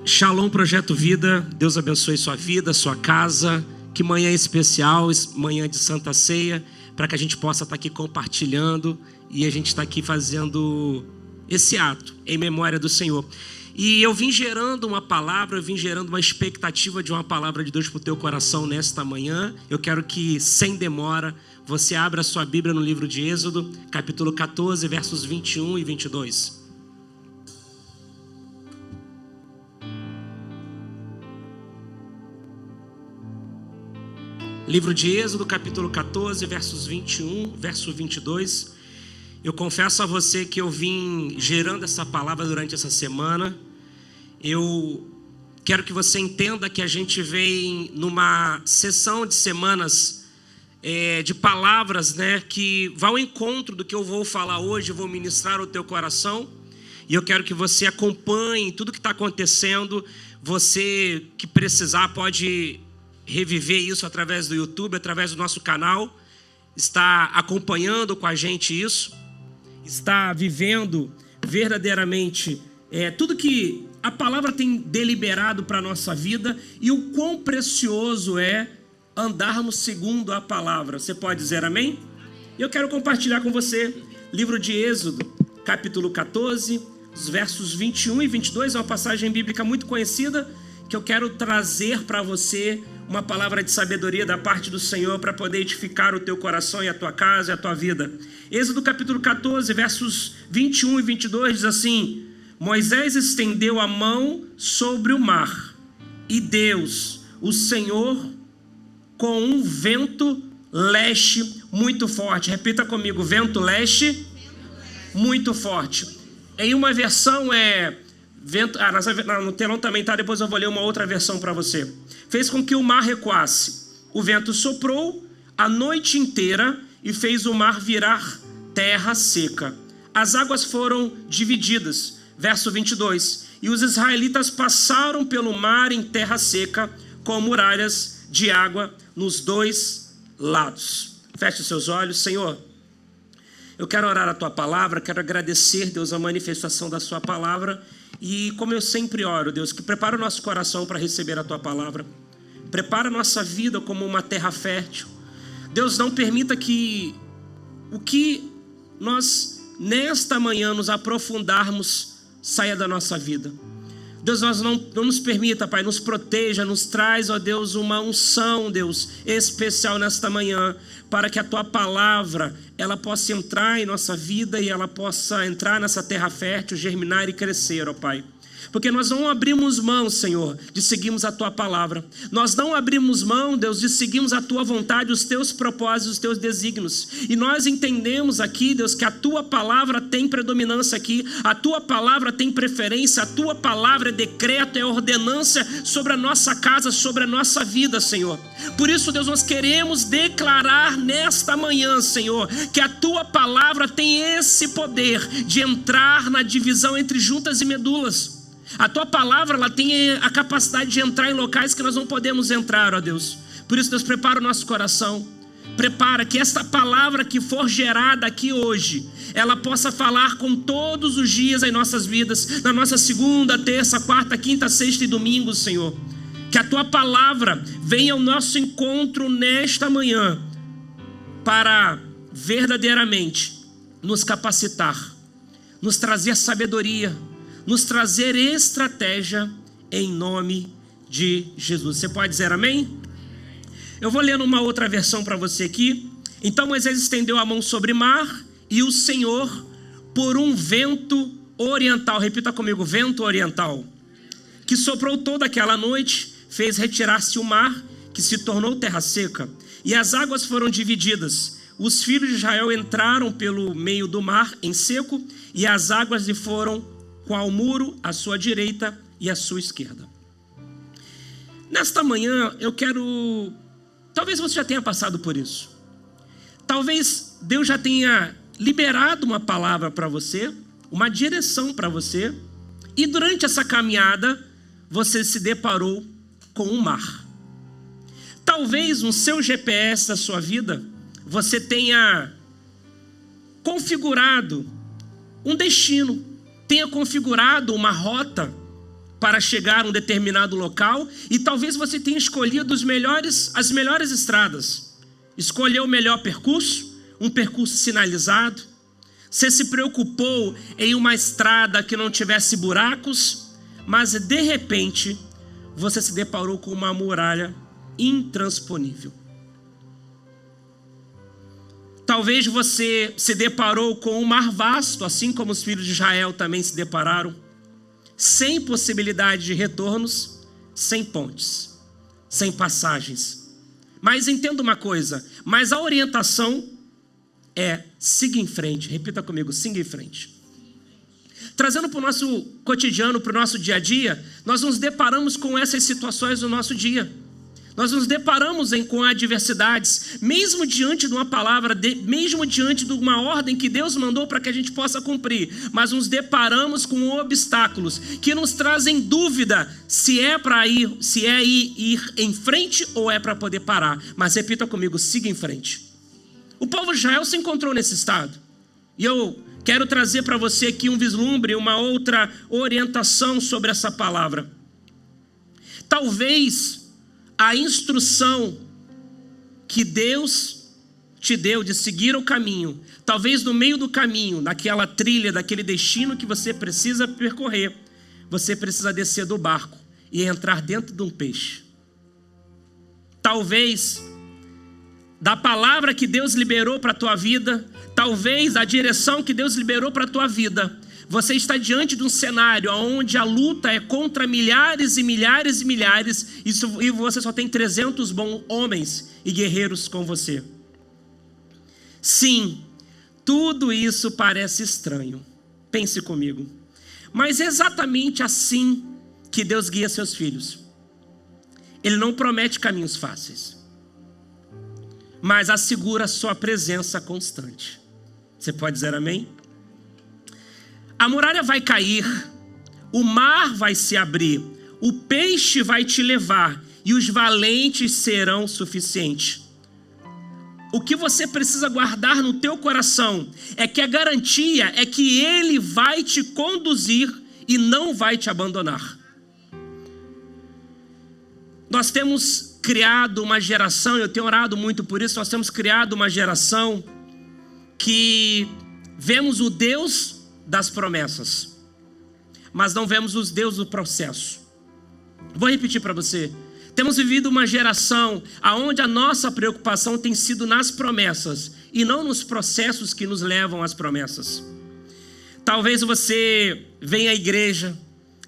Shalom, Projeto Vida. Deus abençoe sua vida, sua casa. Que manhã especial, manhã de Santa Ceia, para que a gente possa estar aqui compartilhando e a gente está aqui fazendo esse ato em memória do Senhor. E eu vim gerando uma palavra, eu vim gerando uma expectativa de uma palavra de Deus para o teu coração nesta manhã. Eu quero que, sem demora, você abra a sua Bíblia no livro de Êxodo, capítulo 14, versos 21 e 22. Livro de Êxodo, capítulo 14, versos 21, verso 22. Eu confesso a você que eu vim gerando essa palavra durante essa semana. Eu quero que você entenda que a gente vem numa sessão de semanas de palavras, que vai ao encontro do que eu vou falar hoje, eu vou ministrar ao teu coração. E eu quero que você acompanhe tudo que está acontecendo. Você que precisar pode reviver isso através do YouTube, através do nosso canal, está acompanhando com a gente isso, está vivendo verdadeiramente tudo que a palavra tem deliberado para a nossa vida e o quão precioso é andarmos segundo a palavra. Você pode dizer amém? Eu quero compartilhar com você livro de Êxodo, capítulo 14, os versos 21 e 22, é uma passagem bíblica muito conhecida que eu quero trazer para você uma palavra de sabedoria da parte do Senhor para poder edificar o teu coração e a tua casa e a tua vida. Êxodo capítulo 14, versos 21 e 22 diz assim: Moisés estendeu a mão sobre o mar, e Deus, o Senhor, com um vento leste muito forte. Repita comigo: vento leste muito forte. Em uma versão vento, no telão também tá, depois eu vou ler uma outra versão para você. Fez com que o mar recuasse. O vento soprou a noite inteira e fez o mar virar terra seca. As águas foram divididas. Verso 22. E os israelitas passaram pelo mar em terra seca, com muralhas de água nos dois lados. Feche os seus olhos. Senhor, eu quero orar a tua palavra, quero agradecer, Deus, a manifestação da sua palavra. E como eu sempre oro, Deus, que prepara o nosso coração para receber a tua palavra. Prepara a nossa vida como uma terra fértil. Deus, não permita que o que nós nesta manhã nos aprofundarmos saia da nossa vida. Deus, nós não nos permita, Pai, nos proteja, nos traz, ó Deus, uma unção, Deus, especial nesta manhã, para que a tua palavra, ela possa entrar em nossa vida e ela possa entrar nessa terra fértil, germinar e crescer, ó Pai. Porque nós não abrimos mão, Senhor, de seguirmos a tua palavra. Nós não abrimos mão, Deus, de seguirmos a tua vontade, os teus propósitos, os teus desígnios. E nós entendemos aqui, Deus, que a tua palavra tem predominância aqui. A tua palavra tem preferência. A tua palavra é decreto, é ordenância sobre a nossa casa, sobre a nossa vida, Senhor. Por isso, Deus, nós queremos declarar nesta manhã, Senhor, que a tua palavra tem esse poder de entrar na divisão entre juntas e medulas. A tua palavra, ela tem a capacidade de entrar em locais que nós não podemos entrar, ó Deus. Por isso, Deus, prepara o nosso coração. Prepara que esta palavra que for gerada aqui hoje, ela possa falar com todos os dias em nossas vidas, na nossa segunda, terça, quarta, quinta, sexta e domingo, Senhor. Que a tua palavra venha ao nosso encontro nesta manhã para verdadeiramente nos capacitar, nos trazer sabedoria, nos trazer estratégia em nome de Jesus. Você pode dizer amém? Eu vou ler uma outra versão para você aqui. Então Moisés estendeu a mão sobre o mar e o Senhor, por um vento oriental, repita comigo, vento oriental, que soprou toda aquela noite, fez retirar-se o mar, que se tornou terra seca, e as águas foram divididas. Os filhos de Israel entraram pelo meio do mar em seco, e as águas lhe foram qual muro à sua direita e à sua esquerda. Nesta manhã eu quero, talvez você já tenha passado por isso, talvez Deus já tenha liberado uma palavra para você, uma direção para você, e durante essa caminhada você se deparou com um mar. Talvez no seu GPS da sua vida você tenha configurado um destino, tenha configurado uma rota para chegar a um determinado local, e talvez você tenha escolhido as melhores estradas. Escolheu o melhor percurso, um percurso sinalizado. Você se preocupou em uma estrada que não tivesse buracos, mas de repente você se deparou com uma muralha intransponível. Talvez você se deparou com um mar vasto, assim como os filhos de Israel também se depararam, sem possibilidade de retornos, sem pontes, sem passagens. Mas entenda uma coisa, mas a orientação é siga em frente. Repita comigo, siga em frente. Trazendo para o nosso cotidiano, para o nosso dia a dia, nós nos deparamos com essas situações no nosso dia. Nós nos deparamos com adversidades, mesmo diante de uma palavra, mesmo diante de uma ordem que Deus mandou para que a gente possa cumprir, mas nos deparamos com obstáculos que nos trazem dúvida se é para ir em frente ou é para poder parar. Mas repita comigo, siga em frente. O povo de Israel se encontrou nesse estado, e eu quero trazer para você aqui um vislumbre, uma outra orientação sobre essa palavra. Talvez a instrução que Deus te deu de seguir o caminho, talvez no meio do caminho, naquela trilha, daquele destino que você precisa percorrer, você precisa descer do barco e entrar dentro de um peixe. Talvez da palavra que Deus liberou para a tua vida, talvez da direção que Deus liberou para a tua vida, você está diante de um cenário onde a luta é contra milhares e milhares e milhares, e você só tem 300 bons homens e guerreiros com você. Sim, tudo isso parece estranho. Pense comigo. Mas é exatamente assim que Deus guia seus filhos. Ele não promete caminhos fáceis, mas assegura a sua presença constante. Você pode dizer amém? A muralha vai cair, o mar vai se abrir, o peixe vai te levar e os valentes serão suficientes. O que você precisa guardar no teu coração é que a garantia é que Ele vai te conduzir e não vai te abandonar. Nós temos criado uma geração, eu tenho orado muito por isso, nós temos criado uma geração que vemos o Deus das promessas, mas não vemos os Deus do processo. Vou repetir para você. Temos vivido uma geração onde a nossa preocupação tem sido nas promessas e não nos processos que nos levam às promessas. Talvez você venha à igreja,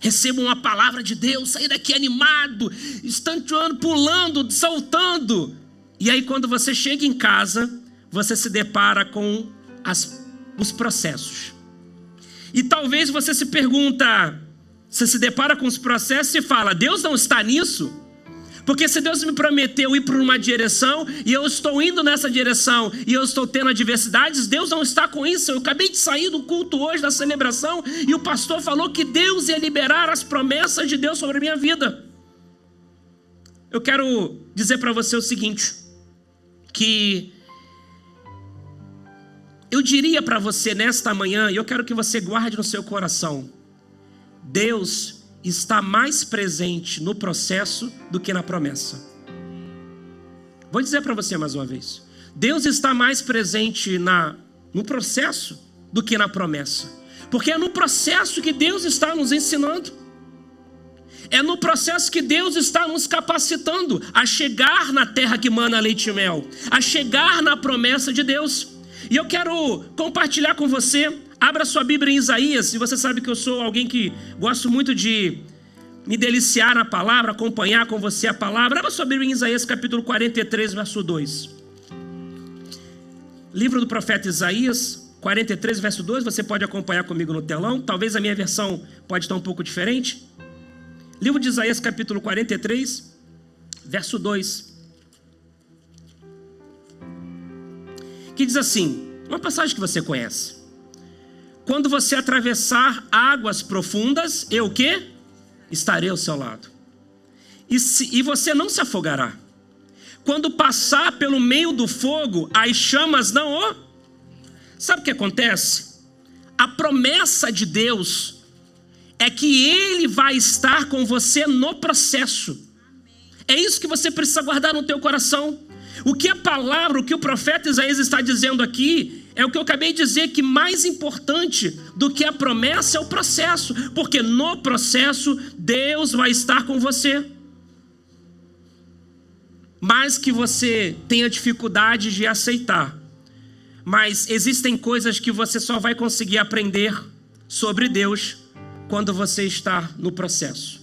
receba uma palavra de Deus, saia daqui animado, estanteando, pulando, saltando. E aí quando você chega em casa, você se depara com os processos. E talvez você se pergunta, você se depara com os processos e fala, Deus não está nisso? Porque se Deus me prometeu ir por uma direção, e eu estou indo nessa direção, e eu estou tendo adversidades, Deus não está com isso. Eu acabei de sair do culto hoje, da celebração, e o pastor falou que Deus ia liberar as promessas de Deus sobre a minha vida. Eu quero dizer para você o seguinte, que eu diria para você nesta manhã, e eu quero que você guarde no seu coração, Deus está mais presente no processo do que na promessa. Vou dizer para você mais uma vez. Deus está mais presente no processo do que na promessa. Porque é no processo que Deus está nos ensinando. É no processo que Deus está nos capacitando a chegar na terra que mana leite e mel, a chegar na promessa de Deus. E eu quero compartilhar com você, abra sua Bíblia em Isaías, e você sabe que eu sou alguém que gosto muito de me deliciar na palavra, acompanhar com você a palavra. Abra sua Bíblia em Isaías capítulo 43, verso 2. Livro do profeta Isaías, 43, verso 2, você pode acompanhar comigo no telão, talvez a minha versão pode estar um pouco diferente. Livro de Isaías capítulo 43, verso 2. Que diz assim, uma passagem que você conhece. Quando você atravessar águas profundas, eu o quê? Estarei ao seu lado. E você não se afogará. Quando passar pelo meio do fogo, as chamas não Sabe o que acontece? A promessa de Deus, é que Ele vai estar com você no processo. É isso que você precisa guardar no teu coração. O que a palavra, o que o profeta Isaías está dizendo aqui, é o que eu acabei de dizer, que mais importante do que a promessa é o processo. Porque no processo, Deus vai estar com você. Mais que você tenha dificuldade de aceitar. Mas existem coisas que você só vai conseguir aprender sobre Deus quando você está no processo.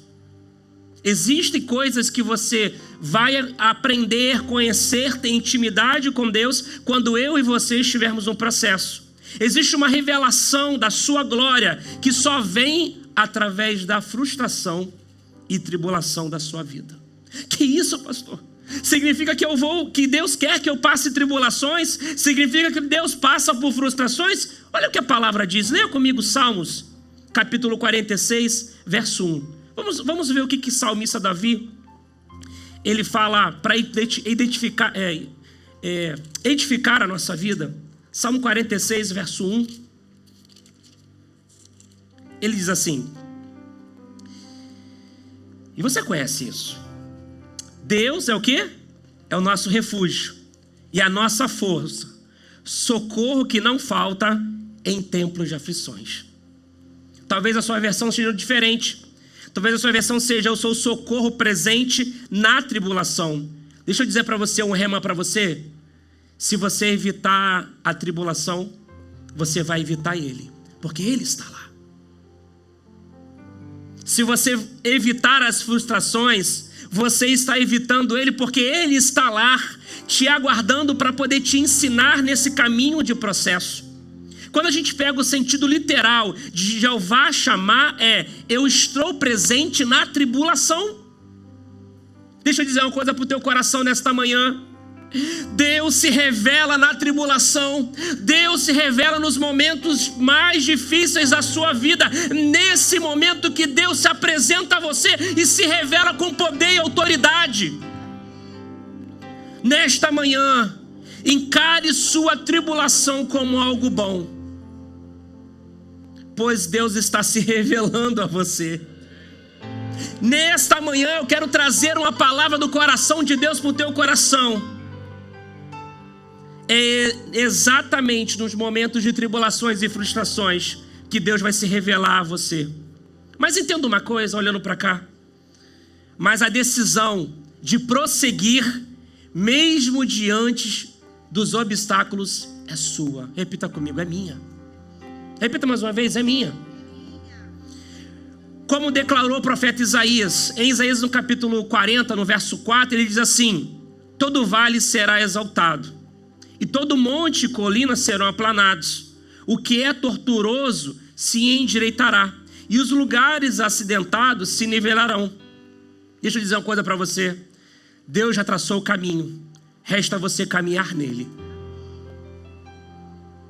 Existem coisas que você vai aprender, conhecer, ter intimidade com Deus quando eu e você estivermos no processo. Existe uma revelação da sua glória que só vem através da frustração e tribulação da sua vida. Que isso, pastor? Significa que Deus quer que eu passe tribulações? Significa que Deus passa por frustrações? Olha o que a palavra diz. Leia comigo Salmos, capítulo 46, verso 1. Vamos ver o que salmista Davi, ele fala para edificar a nossa vida. Salmo 46, verso 1. Ele diz assim, e você conhece isso: Deus é o quê? É o nosso refúgio e a nossa força, socorro que não falta em tempos de aflições. Talvez a sua versão seja diferente. Talvez a sua versão seja: eu sou o socorro presente na tribulação. Deixa eu dizer para você, um rema para você. Se você evitar a tribulação, você vai evitar Ele, porque Ele está lá. Se você evitar as frustrações, você está evitando Ele, porque Ele está lá, te aguardando para poder te ensinar nesse caminho de processo. Quando a gente pega o sentido literal de Jeová chamar, eu estou presente na tribulação. Deixa eu dizer uma coisa para o teu coração nesta manhã. Deus se revela na tribulação. Deus se revela nos momentos mais difíceis da sua vida. Nesse momento que Deus se apresenta a você e se revela com poder e autoridade. Nesta manhã, encare sua tribulação como algo bom, pois Deus está se revelando a você. Nesta manhã eu quero trazer uma palavra do coração de Deus para o teu coração. É exatamente nos momentos de tribulações e frustrações que Deus vai se revelar a você. Mas entenda uma coisa, olhando para cá. Mas a decisão de prosseguir, mesmo diante dos obstáculos, é sua. Repita comigo, é minha. Repita mais uma vez, é minha. Como declarou o profeta Isaías, em Isaías no capítulo 40, no verso 4, ele diz assim: todo vale será exaltado, e todo monte e colina serão aplanados. O que é tortuoso se endireitará, e os lugares acidentados se nivelarão. Deixa eu dizer uma coisa para você. Deus já traçou o caminho, resta você caminhar nele.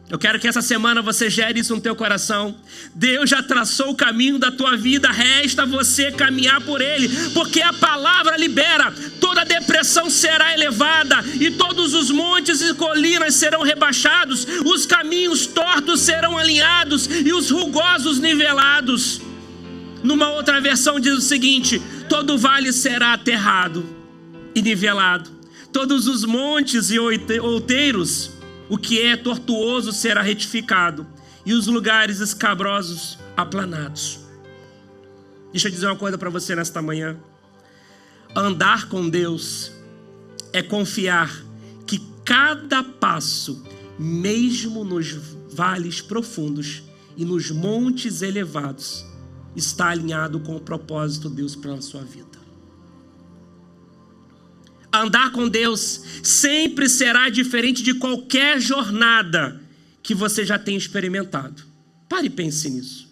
Eu quero que essa semana você gere isso no teu coração. Deus já traçou o caminho da tua vida, resta você caminhar por ele, porque a palavra libera: toda depressão será elevada, e todos os montes e colinas serão rebaixados, os caminhos tortos serão alinhados, e os rugosos nivelados. Numa outra versão diz o seguinte: todo vale será aterrado e nivelado, todos os montes e outeiros, o que é tortuoso será retificado, e os lugares escabrosos aplanados. Deixa eu dizer uma coisa para você nesta manhã. Andar com Deus é confiar que cada passo, mesmo nos vales profundos e nos montes elevados, está alinhado com o propósito de Deus para a sua vida. Andar com Deus sempre será diferente de qualquer jornada que você já tenha experimentado. Pare e pense nisso.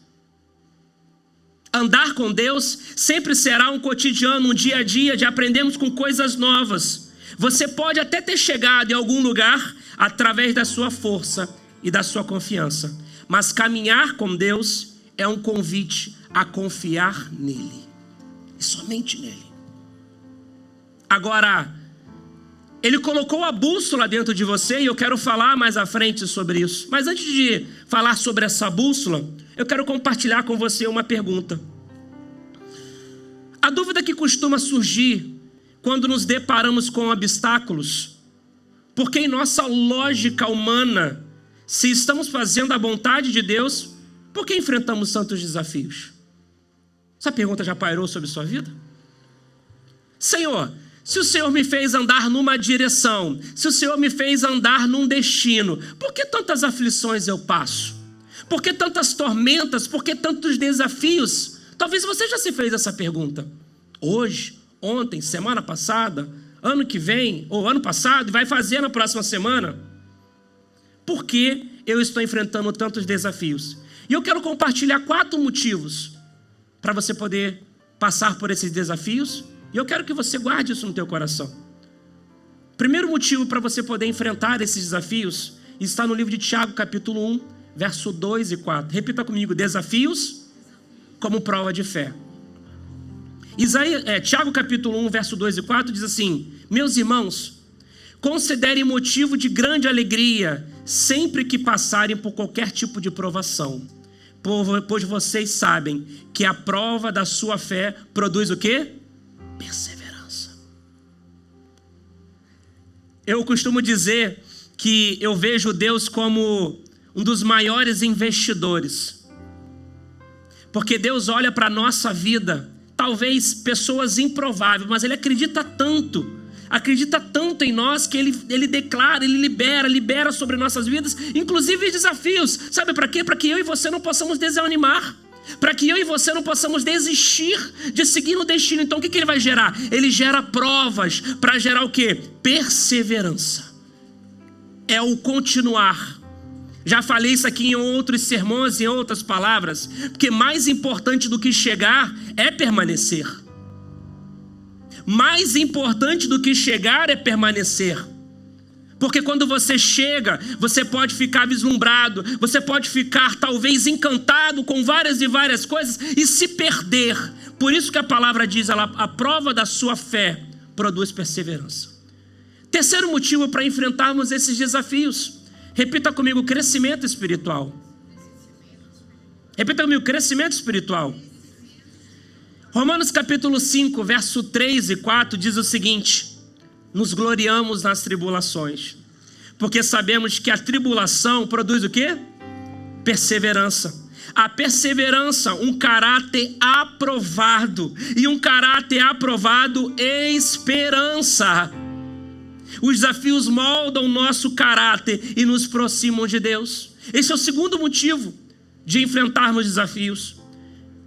Andar com Deus sempre será um cotidiano, um dia a dia de aprendermos com coisas novas. Você pode até ter chegado em algum lugar através da sua força e da sua confiança, mas caminhar com Deus é um convite a confiar nele, e somente nele. Agora, ele colocou a bússola dentro de você, e eu quero falar mais à frente sobre isso. Mas antes de falar sobre essa bússola, eu quero compartilhar com você uma pergunta. A dúvida que costuma surgir quando nos deparamos com obstáculos, porque em nossa lógica humana, se estamos fazendo a vontade de Deus, por que enfrentamos tantos desafios? Essa pergunta já pairou sobre sua vida? Senhor, se o Senhor me fez andar numa direção, se o Senhor me fez andar num destino, por que tantas aflições eu passo? Por que tantas tormentas? Por que tantos desafios? Talvez você já se fez essa pergunta. Hoje, ontem, semana passada, ano que vem, ou ano passado, e vai fazer na próxima semana. Por que eu estou enfrentando tantos desafios? E eu quero compartilhar 4 motivos para você poder passar por esses desafios. E eu quero que você guarde isso no teu coração. Primeiro motivo para você poder enfrentar esses desafios está no livro de Tiago, capítulo 1, verso 2 e 4. Repita comigo: desafios como prova de fé. Tiago, capítulo 1, verso 2 e 4 diz assim: meus irmãos, considerem motivo de grande alegria sempre que passarem por qualquer tipo de provação, pois vocês sabem que a prova da sua fé produz o quê? Perseverança. Eu costumo dizer que eu vejo Deus como um dos maiores investidores, porque Deus olha para a nossa vida, talvez pessoas improváveis, mas Ele acredita tanto em nós, que Ele declara, Ele libera sobre nossas vidas, inclusive desafios. Sabe para quê? Para que eu e você não possamos desanimar, para que eu e você não possamos desistir de seguir no destino. Então o que Ele vai gerar? Ele gera provas para gerar o quê? Perseverança. É o continuar. Já falei isso aqui em outros sermões, em outras palavras, porque mais importante do que chegar é permanecer. Mais importante do que chegar é permanecer. Porque quando você chega, você pode ficar vislumbrado, você pode ficar talvez encantado com várias e várias coisas e se perder. Por isso que a palavra diz, a prova da sua fé produz perseverança. Terceiro motivo para enfrentarmos esses desafios. Repita comigo: crescimento espiritual. Repita comigo: crescimento espiritual. Romanos capítulo 5, verso 3 e 4 diz o seguinte: nos gloriamos nas tribulações, porque sabemos que a tribulação produz o quê? Perseverança. A perseverança, um caráter aprovado, e um caráter aprovado, esperança. Os desafios moldam o nosso caráter e nos aproximam de Deus. Esse é o segundo motivo de enfrentarmos desafios.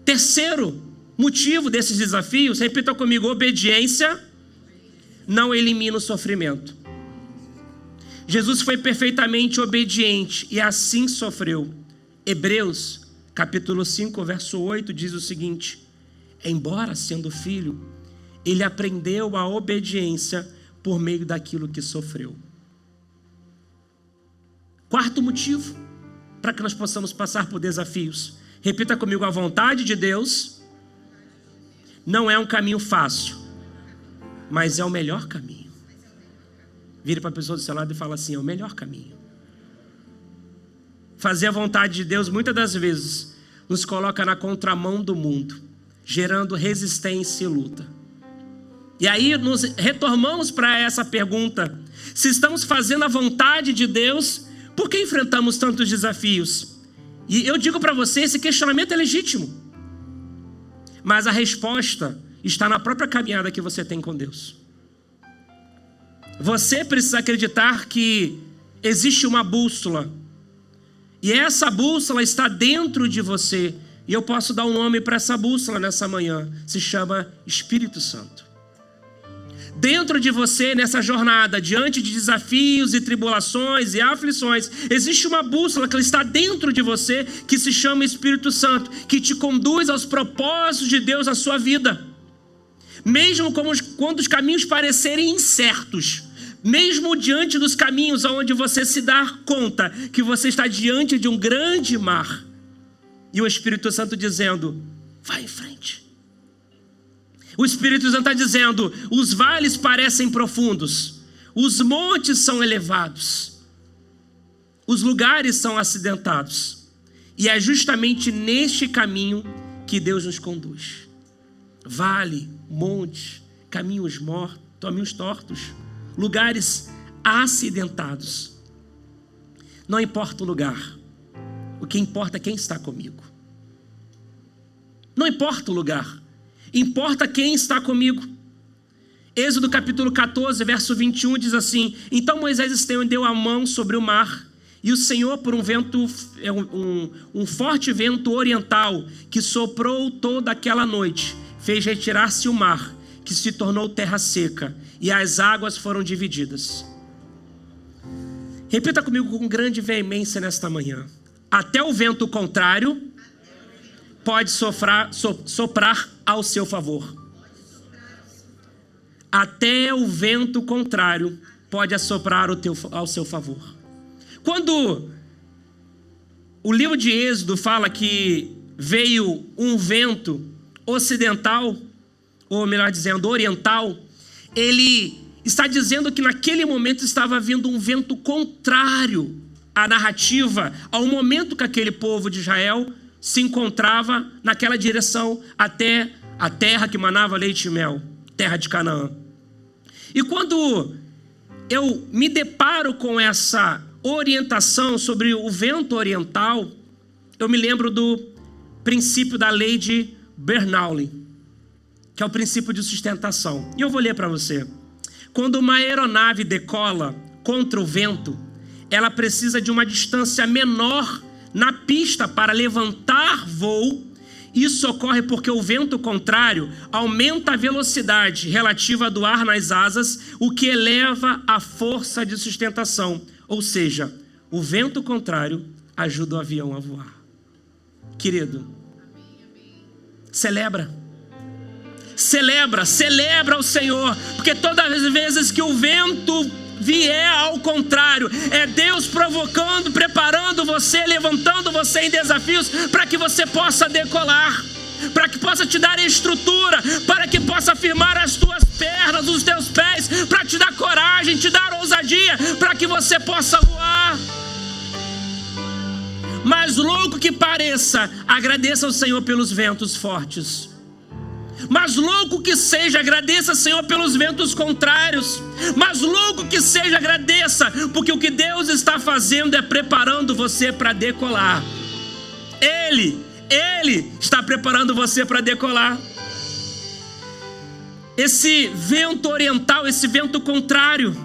Terceiro motivo desses desafios, repita comigo: obediência não elimina o sofrimento. Jesus foi perfeitamente obediente e assim sofreu. Hebreus capítulo 5, verso 8 diz o seguinte: embora sendo filho, ele aprendeu a obediência por meio daquilo que sofreu. Quarto motivo para que nós possamos passar por desafios. Repita comigo: a vontade de Deus não é um caminho fácil, mas é o melhor caminho. Vire para a pessoa do seu lado e fala assim: é o melhor caminho. Fazer a vontade de Deus muitas das vezes nos coloca na contramão do mundo, gerando resistência e luta. E aí nos retornamos para essa pergunta: se estamos fazendo a vontade de Deus, por que enfrentamos tantos desafios? E eu digo para você, esse questionamento é legítimo, mas a resposta está na própria caminhada que você tem com Deus. Você precisa acreditar que existe uma bússola, e essa bússola está dentro de você, e eu posso dar um nome para essa bússola nessa manhã: se chama Espírito Santo. Dentro de você, nessa jornada, diante de desafios e tribulações e aflições, existe uma bússola que está dentro de você, que se chama Espírito Santo, que te conduz aos propósitos de Deus na sua vida. Mesmo quando os caminhos parecerem incertos, mesmo diante dos caminhos onde você se dá conta que você está diante de um grande mar, e o Espírito Santo dizendo: vai em frente. O Espírito Santo está dizendo: os vales parecem profundos, os montes são elevados, os lugares são acidentados, E é justamente neste caminho que Deus nos conduz. Vale, monte, caminhos tortos, lugares acidentados. Não importa o lugar, o que importa é quem está comigo. Não importa o lugar, importa quem está comigo. Êxodo capítulo 14, verso 21 diz assim: então Moisés estendeu a mão sobre o mar, e o Senhor, por um forte vento oriental que soprou toda aquela noite, fez retirar-se o mar, que se tornou terra seca, e as águas foram divididas. Repita comigo com grande veemência nesta manhã: até o vento contrário pode soprar ao seu favor. Até o vento contrário pode assoprar ao seu favor. Quando o livro de Êxodo fala que veio um vento ocidental, ou melhor dizendo, oriental, ele está dizendo que naquele momento estava vindo um vento contrário à narrativa, ao momento que aquele povo de Israel se encontrava naquela direção até a terra que manava leite e mel, terra de Canaã. E quando eu me deparo com essa orientação sobre o vento oriental, eu me lembro do princípio da lei de Bernoulli, que é o princípio de sustentação. E eu vou ler para você. Quando uma aeronave decola contra o vento, ela precisa de uma distância menor na pista para levantar voo. Isso ocorre porque o vento contrário aumenta a velocidade relativa do ar nas asas, o que eleva a força de sustentação. Ou seja, o vento contrário ajuda o avião a voar. Querido, celebra o Senhor, porque todas as vezes que o vento vier ao contrário, é Deus provocando, preparando você, levantando você em desafios para que você possa decolar, para que possa te dar estrutura, para que possa firmar as tuas pernas, os teus pés, para te dar coragem, te dar ousadia, para que você possa voar. Mas louco que pareça, agradeça ao Senhor pelos ventos fortes. Mas louco que seja, agradeça, Senhor, pelos ventos contrários. Mas louco que seja, agradeça, porque o que Deus está fazendo é preparando você para decolar. Ele está preparando você para decolar. Esse vento oriental, esse vento contrário,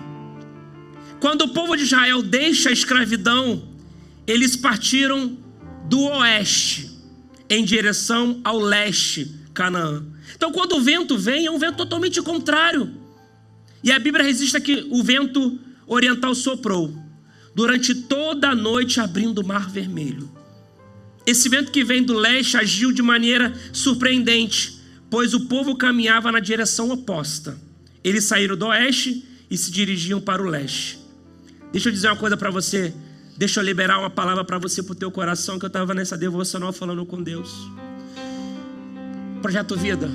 quando o povo de Israel deixa a escravidão, eles partiram do oeste em direção ao leste, Canaã. Então quando o vento vem, é um vento totalmente contrário. E a Bíblia registra que o vento oriental soprou durante toda a noite, abrindo o mar vermelho. Esse vento que vem do leste agiu de maneira surpreendente, pois o povo caminhava na direção oposta. Eles saíram do oeste e se dirigiam para o leste. Deixa eu dizer uma coisa para você. Deixa eu liberar uma palavra para você, para o teu coração, que eu estava nessa devocional falando com Deus. Projeto Vida,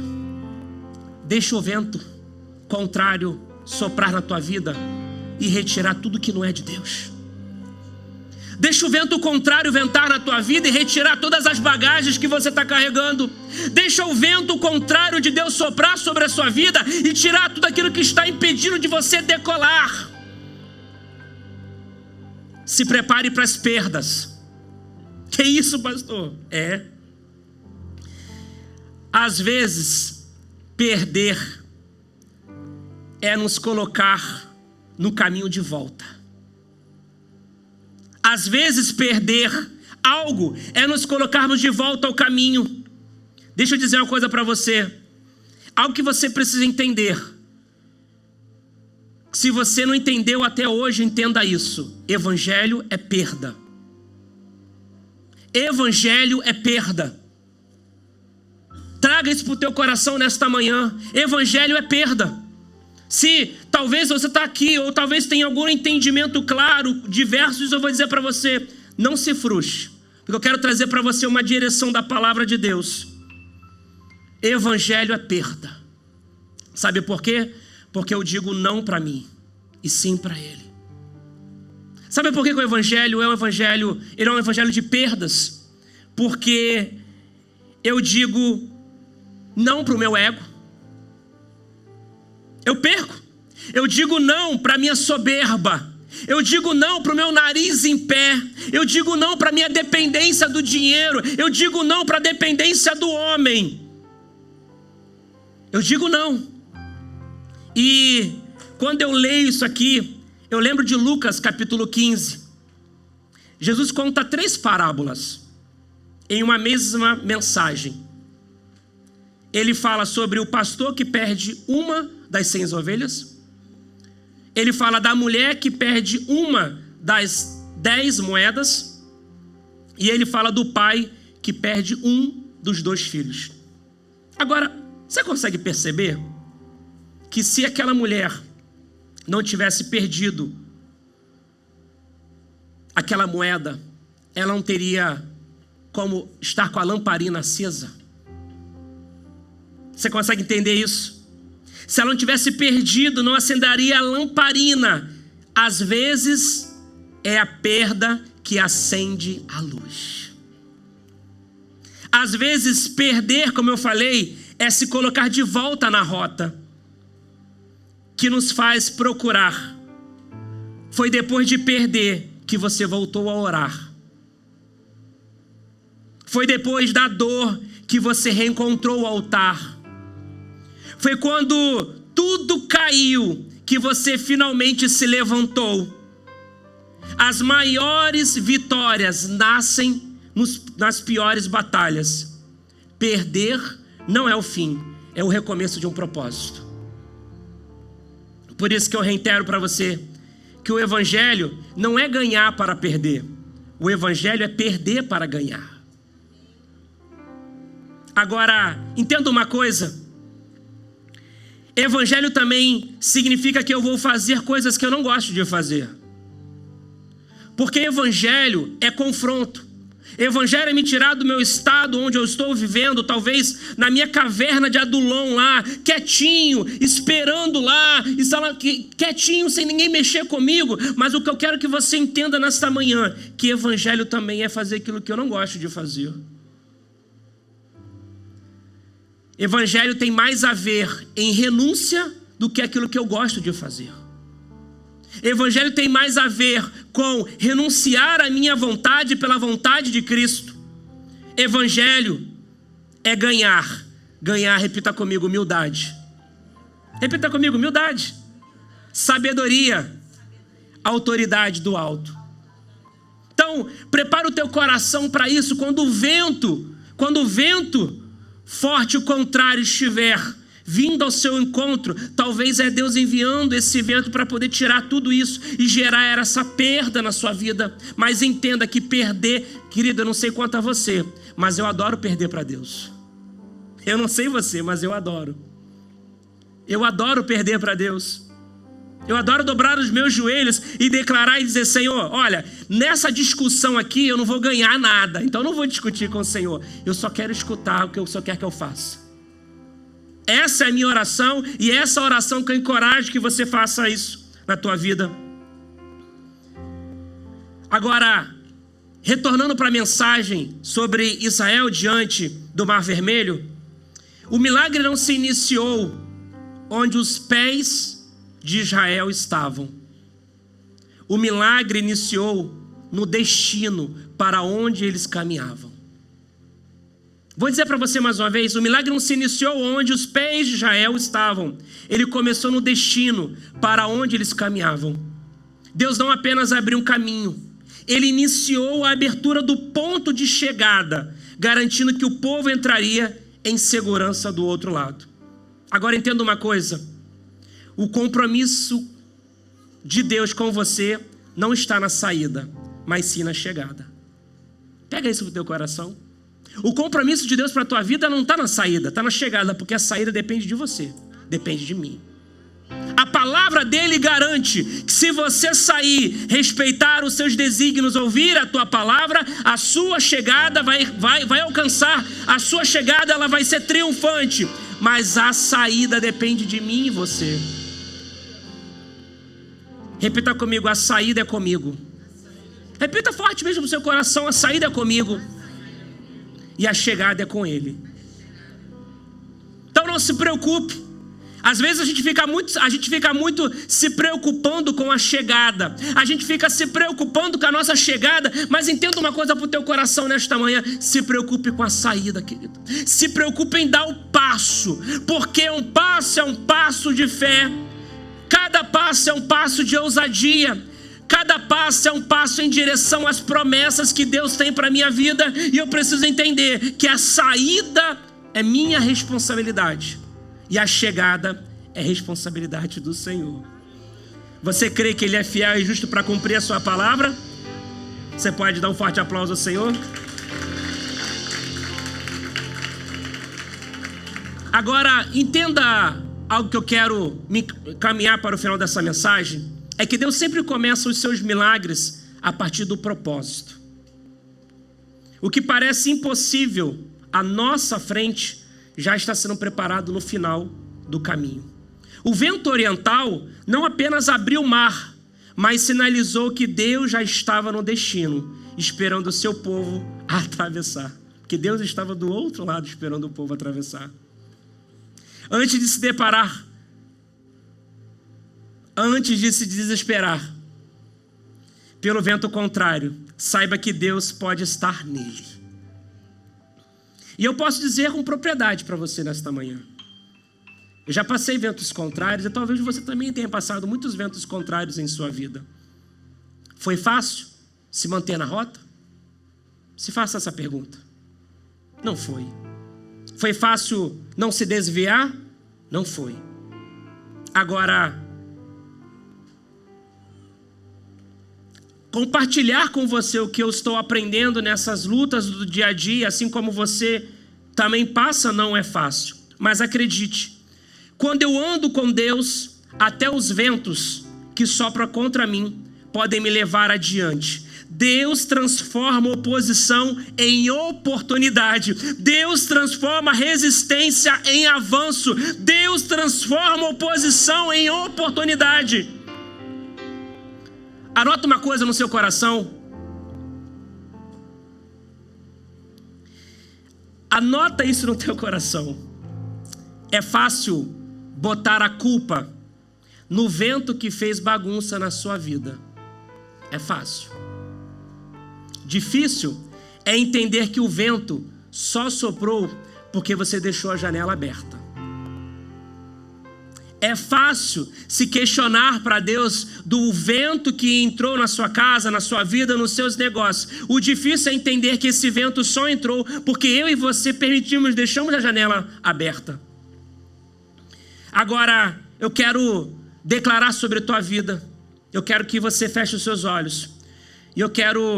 deixa o vento contrário soprar na tua vida e retirar tudo que não é de Deus. Deixa o vento contrário ventar na tua vida e retirar todas as bagagens que você está carregando. Deixa o vento contrário de Deus soprar sobre a sua vida e tirar tudo aquilo que está impedindo de você decolar. Se prepare para as perdas. Que isso, pastor? Às vezes, perder é nos colocar no caminho de volta. Às vezes, perder algo é nos colocarmos de volta ao caminho. Deixa eu dizer uma coisa para você. Algo que você precisa entender. Se você não entendeu até hoje, entenda isso. Evangelho é perda. Evangelho é perda. Traga isso para o teu coração nesta manhã. Evangelho é perda. Se talvez você está aqui, ou talvez tenha algum entendimento claro, diversos, eu vou dizer para você, não se frustre, porque eu quero trazer para você uma direção da palavra de Deus. Evangelho é perda. Sabe por quê? Porque eu digo não para mim, e sim para Ele. Sabe por que o Evangelho ele é um evangelho de perdas? porque eu digo não para o meu ego. Eu perco. Eu digo não para a minha soberba. Eu digo não para o meu nariz em pé. Eu digo não para a minha dependência do dinheiro. Eu digo não para a dependência do homem. Eu digo não. E quando eu leio isso aqui, eu lembro de Lucas capítulo 15. Jesus conta 3 parábolas em uma mesma mensagem. Ele fala sobre o pastor que perde uma das 100 ovelhas. Ele fala da mulher que perde uma das 10 moedas. E ele fala do pai que perde um dos 2 filhos. Agora, você consegue perceber que se aquela mulher não tivesse perdido aquela moeda, ela não teria como estar com a lamparina acesa? Você consegue entender isso? Se ela não tivesse perdido, não acenderia a lamparina. Às vezes, é a perda que acende a luz. Às vezes, perder, como eu falei, é se colocar de volta na rota que nos faz procurar. Foi depois de perder que você voltou a orar. Foi depois da dor que você reencontrou o altar. Foi quando tudo caiu que você finalmente se levantou. As maiores vitórias nascem nas piores batalhas. Perder não é o fim, é o recomeço de um propósito. Por isso que eu reitero para você que o evangelho não é ganhar para perder. O evangelho é perder para ganhar. Agora, entenda uma coisa. Evangelho também significa que eu vou fazer coisas que eu não gosto de fazer. Porque evangelho é confronto. Evangelho é me tirar do meu estado onde eu estou vivendo, talvez na minha caverna de Adulão lá, quietinho, esperando lá, quietinho, sem ninguém mexer comigo. Mas o que eu quero que você entenda nesta manhã, que evangelho também é fazer aquilo que eu não gosto de fazer. Evangelho tem mais a ver em renúncia do que aquilo que eu gosto de fazer. Evangelho tem mais a ver com renunciar à minha vontade pela vontade de Cristo. Evangelho é ganhar. Ganhar, repita comigo, humildade. Repita comigo, humildade. Sabedoria. Autoridade do alto. Então, prepara o teu coração para isso. Quando o vento forte o contrário estiver vindo ao seu encontro, talvez é Deus enviando esse vento para poder tirar tudo isso e gerar essa perda na sua vida. Mas entenda que perder, querido, eu não sei quanto a você, mas eu adoro perder para Deus. Eu não sei você, mas eu adoro. Eu adoro perder para Deus. Eu adoro dobrar os meus joelhos e declarar e dizer: Senhor, olha, nessa discussão aqui eu não vou ganhar nada, então eu não vou discutir com o Senhor. Eu só quero escutar o que o Senhor quer que eu faça. Essa é a minha oração e essa oração que eu encorajo que você faça isso na tua vida. Agora, retornando para a mensagem sobre Israel diante do Mar Vermelho, o milagre não se iniciou onde os pés de Israel estavam. O milagre iniciou no destino para onde eles caminhavam. Vou dizer para você mais uma vez, o milagre não se iniciou onde os pés de Israel estavam. Ele começou no destino para onde eles caminhavam. Deus não apenas abriu um caminho, Ele iniciou a abertura do ponto de chegada, garantindo que o povo entraria em segurança do outro lado. Agora entenda uma coisa, o compromisso de Deus com você não está na saída, mas sim na chegada. Pega isso pro teu coração. O compromisso de Deus para a tua vida não está na saída, está na chegada, porque a saída depende de você, depende de mim. A palavra dele garante que se você sair, respeitar os seus desígnios, ouvir a tua palavra, a sua chegada vai alcançar, a sua chegada ela vai ser triunfante, mas a saída depende de mim e você. Repita comigo, a saída é comigo. Repita forte mesmo no seu coração, a saída é comigo. e a chegada é com Ele. Então não se preocupe. Às vezes a gente fica muito se preocupando com a chegada. A gente fica se preocupando com a nossa chegada. Mas entenda uma coisa para o teu coração nesta manhã. Se preocupe com a saída, querido. Se preocupe em dar o passo. Porque um passo é um passo de fé. Cada passo é um passo de ousadia. Cada passo é um passo em direção às promessas que Deus tem para a minha vida. E eu preciso entender que a saída é minha responsabilidade. E a chegada é responsabilidade do Senhor. Você crê que Ele é fiel e justo para cumprir a sua palavra? Você pode dar um forte aplauso ao Senhor? Agora, entenda algo que eu quero me caminhar para o final dessa mensagem. É que Deus sempre começa os seus milagres a partir do propósito. O que parece impossível à nossa frente já está sendo preparado no final do caminho. O vento oriental não apenas abriu o mar, mas sinalizou que Deus já estava no destino, esperando o seu povo a atravessar. Porque Deus estava do outro lado esperando o povo atravessar. Antes de se desesperar pelo vento contrário, saiba que Deus pode estar nele. E eu posso dizer com propriedade para você nesta manhã. Eu já passei ventos contrários e talvez você também tenha passado muitos ventos contrários em sua vida. Foi fácil se manter na rota? Se faça essa pergunta. Não foi. Foi fácil não se desviar? Não foi. Agora, compartilhar com você o que eu estou aprendendo nessas lutas do dia a dia, assim como você também passa, não é fácil. Mas acredite, quando eu ando com Deus, até os ventos que sopram contra mim podem me levar adiante. Deus transforma oposição em oportunidade. Deus transforma resistência em avanço. Deus transforma oposição em oportunidade. Anota uma coisa no seu coração. Anota isso no teu coração. É fácil botar a culpa no vento que fez bagunça na sua vida. É fácil. Difícil é entender que o vento só soprou porque você deixou a janela aberta. É fácil se questionar para Deus do vento que entrou na sua casa, na sua vida, nos seus negócios. O difícil é entender que esse vento só entrou porque eu e você deixamos a janela aberta. Agora, eu quero declarar sobre a tua vida. Eu quero que você feche os seus olhos. E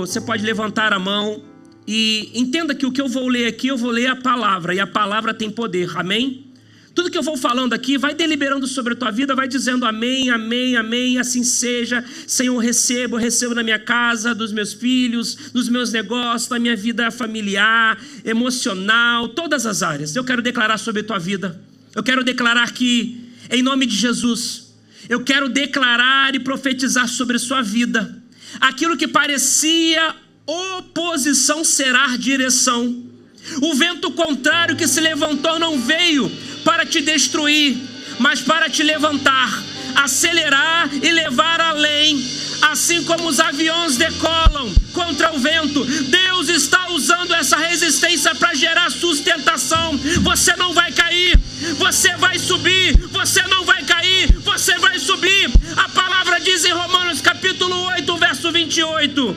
você pode levantar a mão e entenda que o que eu vou ler aqui, eu vou ler a palavra. E a palavra tem poder, amém? Tudo que eu vou falando aqui, vai deliberando sobre a tua vida, vai dizendo amém, amém, amém, assim seja. Senhor, eu recebo na minha casa, dos meus filhos, nos meus negócios, na minha vida familiar, emocional, todas as áreas. Eu quero declarar sobre a tua vida. Eu quero declarar que, em nome de Jesus, eu quero declarar e profetizar sobre a sua vida. Aquilo que parecia oposição será direção. O vento contrário que se levantou não veio para te destruir, mas para te levantar, acelerar e levar além. Assim como os aviões decolam contra o vento, Deus está usando essa resistência para gerar sustentação. Você não vai cair, você vai subir. Você não vai cair, você vai subir. A palavra diz em Romanos capítulo 8, verso 28.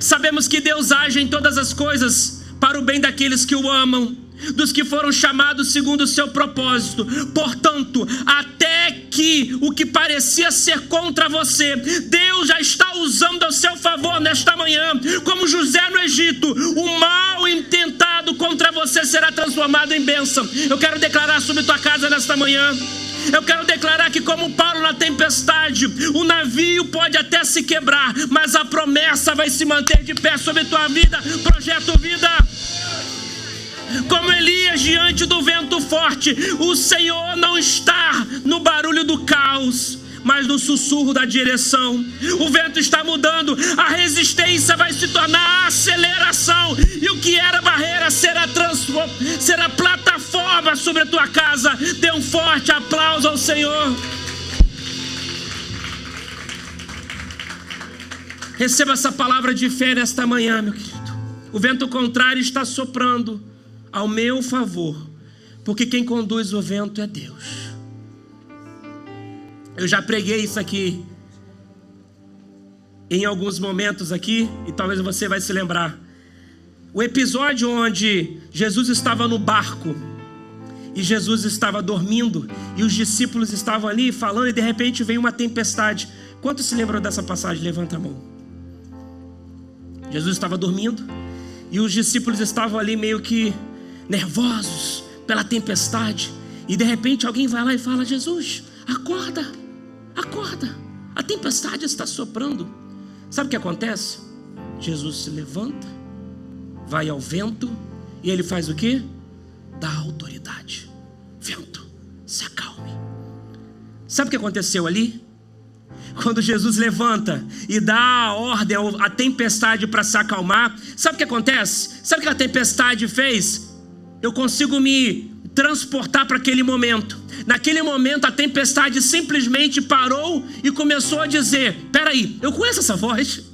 Sabemos que Deus age em todas as coisas para o bem daqueles que o amam, dos que foram chamados segundo o seu propósito. Portanto, até que o que parecia ser contra você, Deus já está usando ao seu favor nesta manhã. Como José no Egito, o mal intentado contra você será transformado em bênção. Eu quero declarar sobre tua casa nesta manhã. Eu quero declarar que, como Paulo na tempestade, o navio pode até se quebrar, mas a promessa vai se manter de pé sobre tua vida. Projeto Vida. Como Elias diante do vento forte, o Senhor não está no barulho do caos, mas no sussurro da direção. O vento está mudando, a resistência vai se tornar aceleração, e o que era barreira será plataforma sobre a tua casa. Dê um forte aplauso ao Senhor. Receba essa palavra de fé nesta manhã, meu querido. O vento contrário está soprando ao meu favor, porque quem conduz o vento é Deus. Eu já preguei isso aqui em alguns momentos aqui, e talvez você vai se lembrar. O episódio onde Jesus estava no barco, e Jesus estava dormindo, e os discípulos estavam ali falando, e de repente vem uma tempestade. Quantos se lembram dessa passagem? Levanta a mão. Jesus estava dormindo, e os discípulos estavam ali meio que nervosos pela tempestade, e de repente alguém vai lá e fala: Jesus, acorda, acorda, a tempestade está soprando. Sabe o que acontece? Jesus se levanta, vai ao vento, e ele faz o quê? Dá autoridade. Vento, se acalme. Sabe o que aconteceu ali? Quando Jesus levanta e dá a ordem à tempestade para se acalmar, sabe o que acontece? Sabe o que a tempestade fez? Eu consigo me transportar para aquele momento. Naquele momento a tempestade simplesmente parou e começou a dizer: peraí, eu conheço essa voz.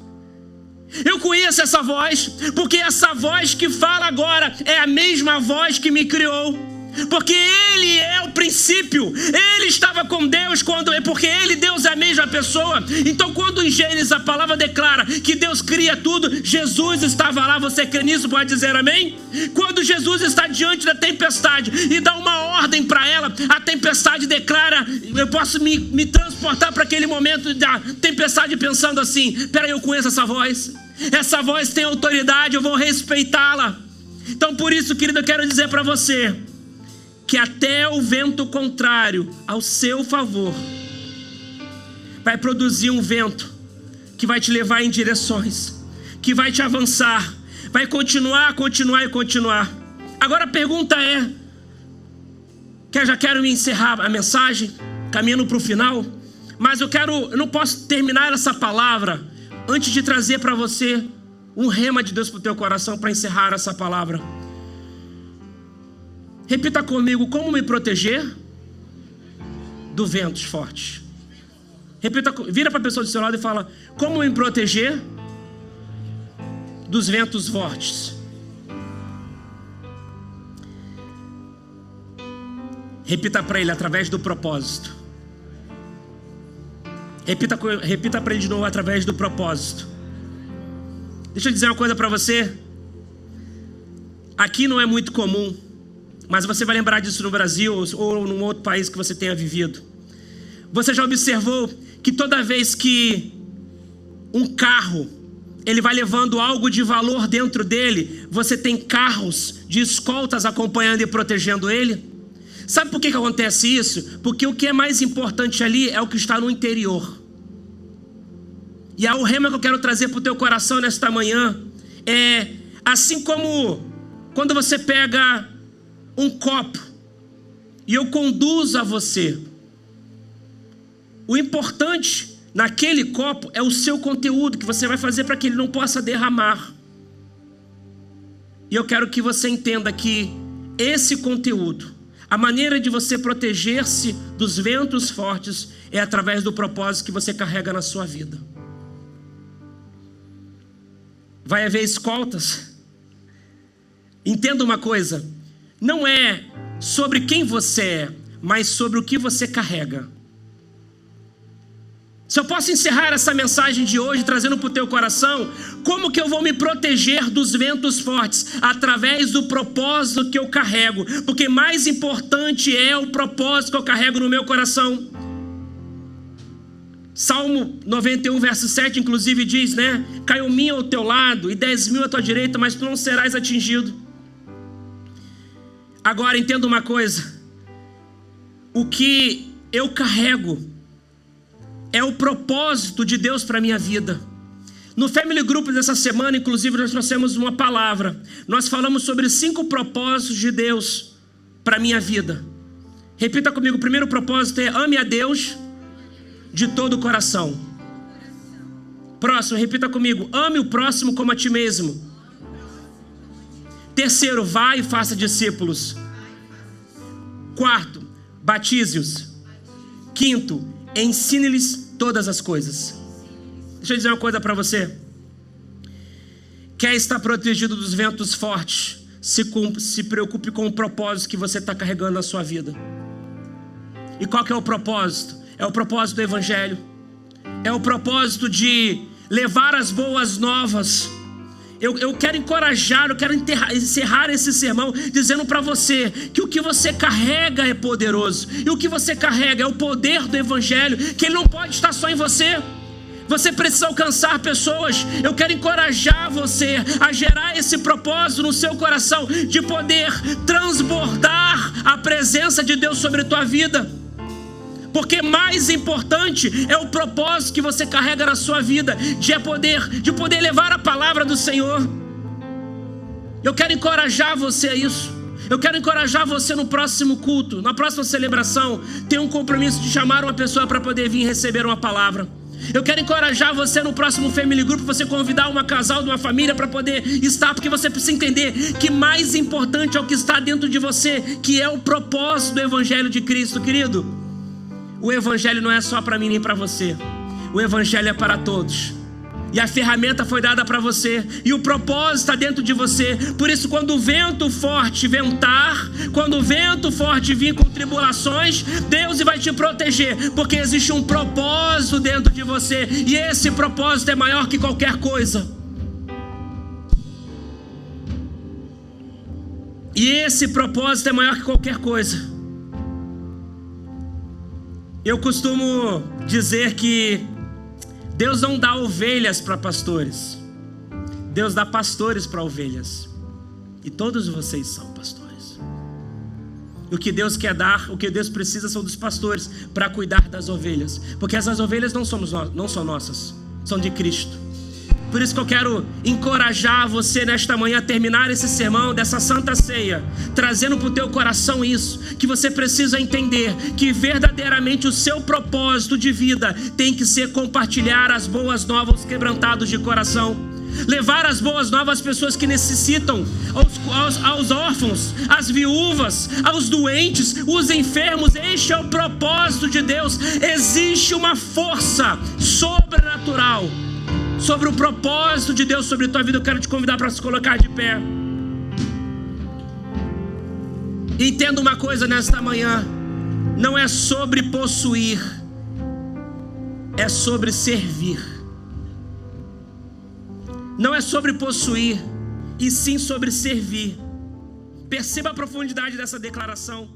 Eu conheço essa voz, porque essa voz que fala agora é a mesma voz que me criou. Porque Ele é o princípio, Ele estava com Deus, porque Ele, Deus, é a mesma pessoa. Então quando em Gênesis a palavra declara que Deus cria tudo, Jesus estava lá. Você crê nisso? Pode dizer amém? Quando Jesus está diante da tempestade e dá uma ordem para ela, a tempestade declara: eu posso me transportar para aquele momento da tempestade pensando assim: peraí, eu conheço essa voz tem autoridade, eu vou respeitá-la. Então por isso, querido, eu quero dizer para você que até o vento contrário ao seu favor vai produzir um vento que vai te levar em direções, que vai te avançar, vai continuar. Agora a pergunta é, que eu já quero me encerrar a mensagem, caminhando para o final, mas eu não posso terminar essa palavra antes de trazer para você um rema de Deus para o teu coração, para encerrar essa palavra. Repita comigo: como me proteger do ventos fortes? Repita, vira para a pessoa do seu lado e fala: como me proteger dos ventos fortes? Repita para ele: através do propósito. Repita para ele de novo: através do propósito. Deixa eu dizer uma coisa para você. Aqui não é muito comum, mas você vai lembrar disso no Brasil ou num outro país que você tenha vivido. Você já observou que toda vez que um carro ele vai levando algo de valor dentro dele, você tem carros de escoltas acompanhando e protegendo ele? Sabe por que acontece isso? Porque o que é mais importante ali é o que está no interior. E a rema que eu quero trazer para o teu coração nesta manhã é: assim como quando você pega um copo e eu conduzo a você, o importante naquele copo é o seu conteúdo que você vai fazer para que ele não possa derramar. E eu quero que você entenda que esse conteúdo, a maneira de você proteger-se dos ventos fortes, é através do propósito que você carrega na sua vida. Vai haver escoltas. Entenda uma coisa: não é sobre quem você é, mas sobre o que você carrega. Se eu posso encerrar essa mensagem de hoje trazendo para o teu coração: como que eu vou me proteger dos ventos fortes? Através do propósito que eu carrego, porque mais importante é o propósito que eu carrego no meu coração. Salmo 91, verso 7, inclusive diz, né? Caiu 1.000 ao teu lado e 10.000 à tua direita, mas tu não serás atingido. Agora entenda uma coisa: o que eu carrego é o propósito de Deus para a minha vida. No Family Group dessa semana, inclusive, nós trouxemos uma palavra. Nós falamos sobre 5 propósitos de Deus para a minha vida. Repita comigo: o primeiro propósito é: ame a Deus de todo o coração. Próximo, repita comigo. Ame o próximo como a ti mesmo. Terceiro, vai e faça discípulos. Quarto, batize-os. Quinto, ensine-lhes todas as coisas. Deixa eu dizer uma coisa para você. Quer estar protegido dos ventos fortes? Se preocupe com o propósito que você está carregando na sua vida. E qual que é o propósito? É o propósito do Evangelho. É o propósito de levar as boas novas. Eu quero encorajar, eu quero encerrar esse sermão dizendo para você que o que você carrega é poderoso. E o que você carrega é o poder do Evangelho, que ele não pode estar só em você. Você precisa alcançar pessoas. Eu quero encorajar você a gerar esse propósito no seu coração de poder transbordar a presença de Deus sobre a tua vida. Porque mais importante é o propósito que você carrega na sua vida, de poder levar a palavra do Senhor. Eu quero encorajar você a isso. Eu quero encorajar você no próximo culto, na próxima celebração, ter um compromisso de chamar uma pessoa para poder vir receber uma palavra. Eu quero encorajar você no próximo Family Group, você convidar uma casal de uma família para poder estar, porque você precisa entender que mais importante é o que está dentro de você, que é o propósito do Evangelho de Cristo, querido. O Evangelho não é só para mim nem para você. O Evangelho é para todos. E a ferramenta foi dada para você. E o propósito está dentro de você. Por isso, quando o vento forte ventar, quando o vento forte vir com tribulações, Deus vai te proteger. Porque existe um propósito dentro de você. E esse propósito é maior que qualquer coisa. E esse propósito é maior que qualquer coisa. Eu costumo dizer que Deus não dá ovelhas para pastores. Deus dá pastores para ovelhas. E todos vocês são pastores. O que Deus quer dar, o que Deus precisa são dos pastores para cuidar das ovelhas. Porque essas ovelhas não são nossas, são de Cristo. Por isso que eu quero encorajar você nesta manhã a terminar esse sermão dessa Santa Ceia, trazendo para o teu coração isso, que você precisa entender que verdadeiramente o seu propósito de vida tem que ser compartilhar as boas novas aos quebrantados de coração. Levar as boas novas às pessoas que necessitam, aos órfãos, às viúvas, aos doentes, os enfermos. Este é o propósito de Deus. Existe uma força sobrenatural sobre o propósito de Deus sobre a tua vida. Eu quero te convidar para se colocar de pé. Entenda uma coisa nesta manhã: não é sobre possuir, é sobre servir. Não é sobre possuir, e sim sobre servir. Perceba a profundidade dessa declaração.